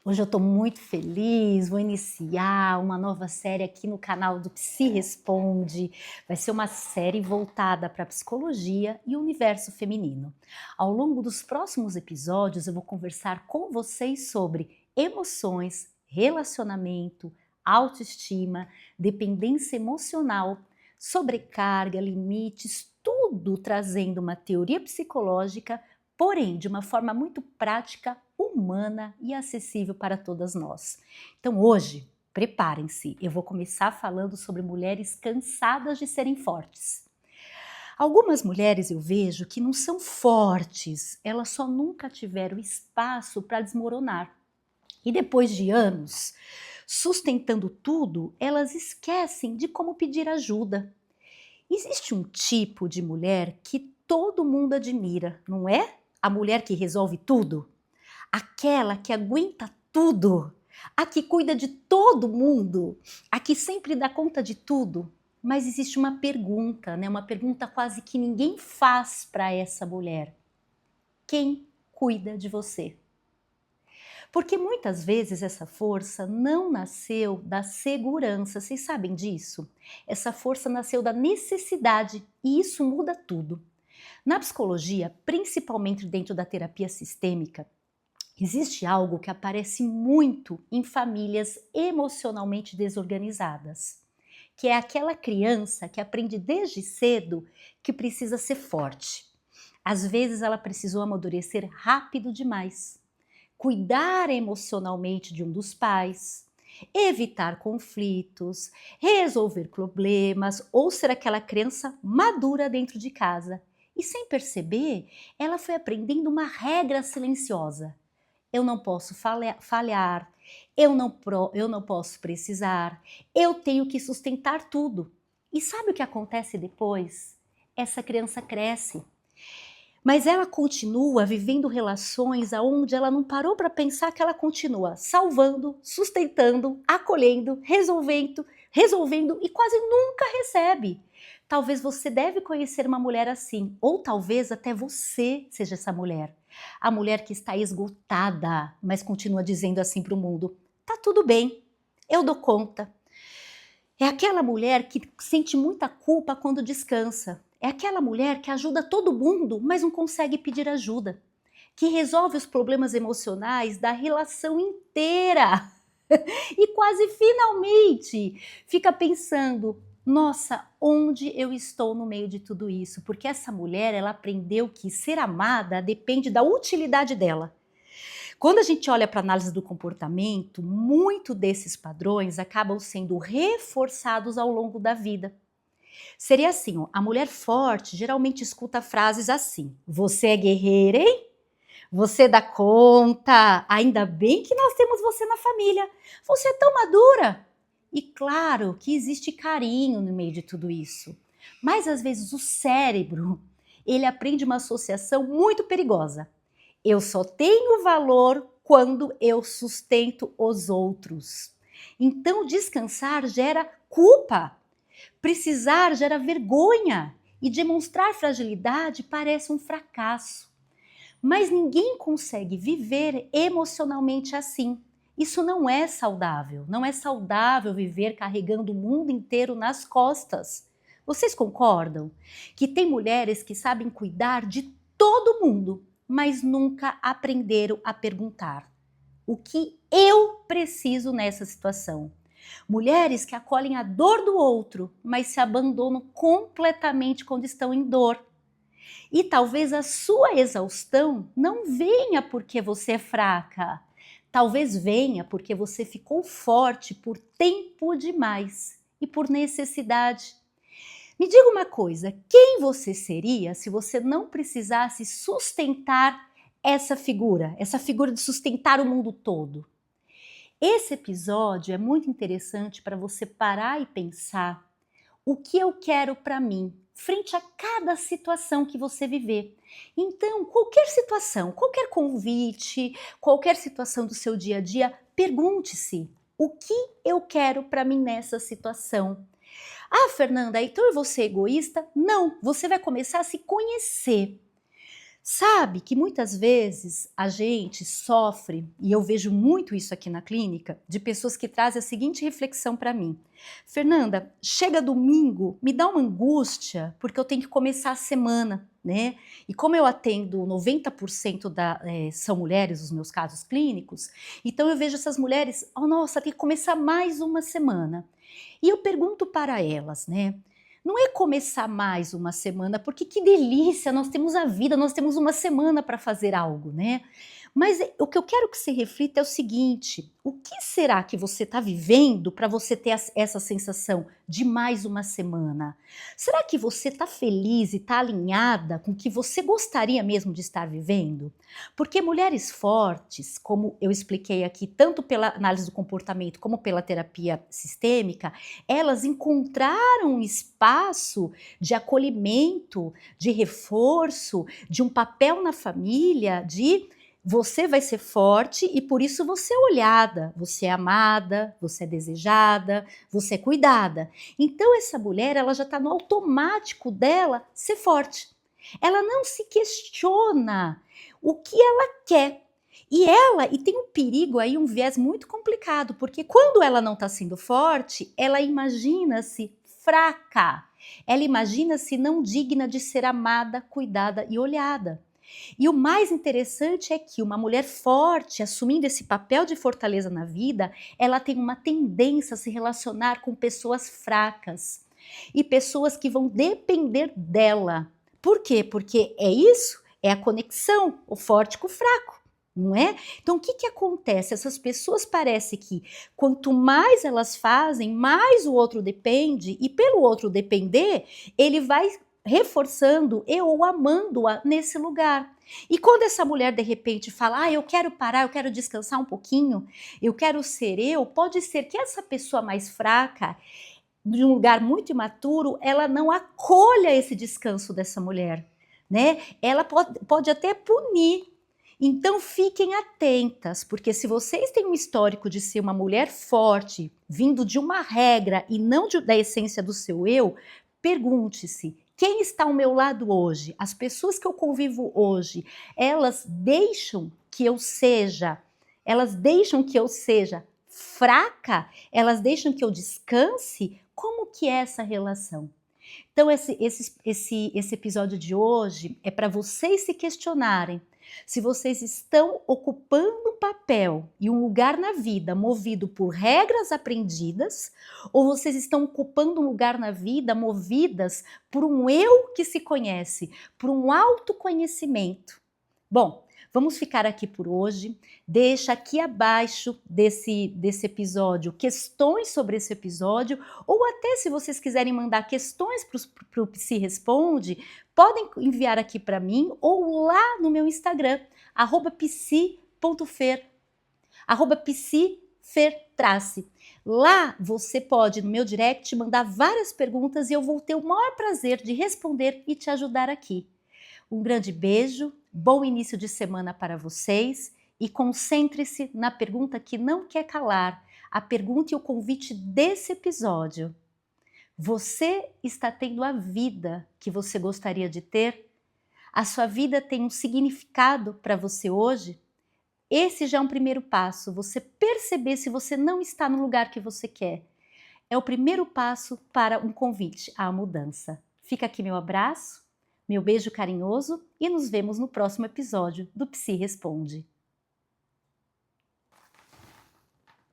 Hoje eu estou muito feliz, vou iniciar uma nova série aqui no canal do Psi Responde. Vai ser uma série voltada para a psicologia e o universo feminino. Ao longo dos próximos episódios eu vou conversar com vocês sobre emoções, relacionamento, autoestima, dependência emocional, sobrecarga, limites, tudo trazendo uma teoria psicológica, porém de uma forma muito prática, humana e acessível para todas nós. Então hoje, preparem-se, eu vou começar falando sobre mulheres cansadas de serem fortes. Algumas mulheres eu vejo que não são fortes, elas só nunca tiveram espaço para desmoronar. E depois de anos sustentando tudo, elas esquecem de como pedir ajuda. Existe um tipo de mulher que todo mundo admira, não é? A mulher que resolve tudo, aquela que aguenta tudo, a que cuida de todo mundo, a que sempre dá conta de tudo. Mas existe uma pergunta, né? Uma pergunta quase que ninguém faz para essa mulher. Quem cuida de você? Porque muitas vezes essa força não nasceu da segurança, vocês sabem disso? Essa força nasceu da necessidade e isso muda tudo. Na psicologia, principalmente dentro da terapia sistêmica, existe algo que aparece muito em famílias emocionalmente desorganizadas, que é aquela criança que aprende desde cedo que precisa ser forte. Às vezes ela precisou amadurecer rápido demais, cuidar emocionalmente de um dos pais, evitar conflitos, resolver problemas ou ser aquela criança madura dentro de casa. E sem perceber, ela foi aprendendo uma regra silenciosa. Eu não posso falhar, eu não posso precisar, eu tenho que sustentar tudo. E sabe o que acontece depois? Essa criança cresce, mas ela continua vivendo relações aonde ela não parou para pensar que ela continua salvando, sustentando, acolhendo, resolvendo e quase nunca recebe. Talvez você deve conhecer uma mulher assim, ou talvez até você seja essa mulher. A mulher que está esgotada, mas continua dizendo assim para o mundo: tá tudo bem, eu dou conta. É aquela mulher que sente muita culpa quando descansa. É aquela mulher que ajuda todo mundo, mas não consegue pedir ajuda. Que resolve os problemas emocionais da relação inteira. E quase finalmente fica pensando: nossa, onde eu estou no meio de tudo isso? Porque essa mulher, ela aprendeu que ser amada depende da utilidade dela. Quando a gente olha para a análise do comportamento, muito desses padrões acabam sendo reforçados ao longo da vida. Seria assim, ó, a mulher forte geralmente escuta frases assim: você é guerreira, hein? Você dá conta, ainda bem que nós temos você na família. Você é tão madura. E claro que existe carinho no meio de tudo isso. Mas às vezes o cérebro, ele aprende uma associação muito perigosa. Eu só tenho valor quando eu sustento os outros. Então descansar gera culpa. Precisar gera vergonha. E demonstrar fragilidade parece um fracasso. Mas ninguém consegue viver emocionalmente assim. Isso não é saudável. Não é saudável viver carregando o mundo inteiro nas costas. Vocês concordam? Que tem mulheres que sabem cuidar de todo mundo, mas nunca aprenderam a perguntar: o que eu preciso nessa situação? Mulheres que acolhem a dor do outro, mas se abandonam completamente quando estão em dor. E talvez a sua exaustão não venha porque você é fraca. Talvez venha porque você ficou forte por tempo demais e por necessidade. Me diga uma coisa, quem você seria se você não precisasse sustentar essa figura de sustentar o mundo todo? Esse episódio é muito interessante para você parar e pensar o que eu quero para mim, frente a cada situação que você viver. Então, qualquer situação, qualquer convite, qualquer situação do seu dia a dia, pergunte-se: o que eu quero para mim nessa situação? Ah, Fernanda, então eu vou ser egoísta? Não, você vai começar a se conhecer. Sabe que muitas vezes a gente sofre, e eu vejo muito isso aqui na clínica, de pessoas que trazem a seguinte reflexão para mim: Fernanda, chega domingo, me dá uma angústia, porque eu tenho que começar a semana, né? E como eu atendo 90% são mulheres, os meus casos clínicos, então eu vejo essas mulheres, oh nossa, tem que começar mais uma semana. E eu pergunto para elas, né? Não é começar mais uma semana, porque que delícia, nós temos a vida, nós temos uma semana para fazer algo, né? Mas o que eu quero que você reflita é o seguinte: o que será que você está vivendo para você ter essa sensação de mais uma semana? Será que você está feliz e está alinhada com o que você gostaria mesmo de estar vivendo? Porque mulheres fortes, como eu expliquei aqui, tanto pela análise do comportamento como pela terapia sistêmica, elas encontraram um espaço de acolhimento, de reforço, de um papel na família, de você vai ser forte e por isso você é olhada, você é amada, você é desejada, você é cuidada. Então essa mulher, ela já está no automático dela ser forte. Ela não se questiona o que ela quer. E tem um perigo aí, um viés muito complicado, porque quando ela não está sendo forte, ela imagina-se fraca. Ela imagina-se não digna de ser amada, cuidada e olhada. E o mais interessante é que uma mulher forte, assumindo esse papel de fortaleza na vida, ela tem uma tendência a se relacionar com pessoas fracas e pessoas que vão depender dela. Por quê? Porque é isso, é a conexão, o forte com o fraco. Não é? Então, o que, que acontece? Essas pessoas parece que quanto mais elas fazem, mais o outro depende, e pelo outro depender, ele vai reforçando e ou amando-a nesse lugar. E quando essa mulher de repente fala, eu quero parar, eu quero descansar um pouquinho, eu quero ser eu, pode ser que essa pessoa mais fraca, de um lugar muito imaturo, ela não acolha esse descanso dessa mulher, né? Ela pode até punir. Então fiquem atentas, porque se vocês têm um histórico de ser uma mulher forte, vindo de uma regra e não da essência do seu eu, pergunte-se: quem está ao meu lado hoje? As pessoas que eu convivo hoje, elas deixam que eu seja fraca? Elas deixam que eu descanse? Como que é essa relação? Então esse episódio de hoje é para vocês se questionarem se vocês estão ocupando um papel e um lugar na vida movido por regras aprendidas, ou vocês estão ocupando um lugar na vida movidas por um eu que se conhece, por um autoconhecimento. Bom, vamos ficar aqui por hoje. Deixa aqui abaixo desse episódio questões sobre esse episódio, ou até se vocês quiserem mandar questões para o Psi Responde, podem enviar aqui para mim ou lá no meu Instagram, @psi.fer, @psifertrace. Lá você pode, no meu direct, mandar várias perguntas e eu vou ter o maior prazer de responder e te ajudar aqui. Um grande beijo, bom início de semana para vocês e concentre-se na pergunta que não quer calar, a pergunta e o convite desse episódio. Você está tendo a vida que você gostaria de ter? A sua vida tem um significado para você hoje? Esse já é um primeiro passo, você perceber se você não está no lugar que você quer. É o primeiro passo para um convite à mudança. Fica aqui meu abraço, meu beijo carinhoso e nos vemos no próximo episódio do Psi Responde.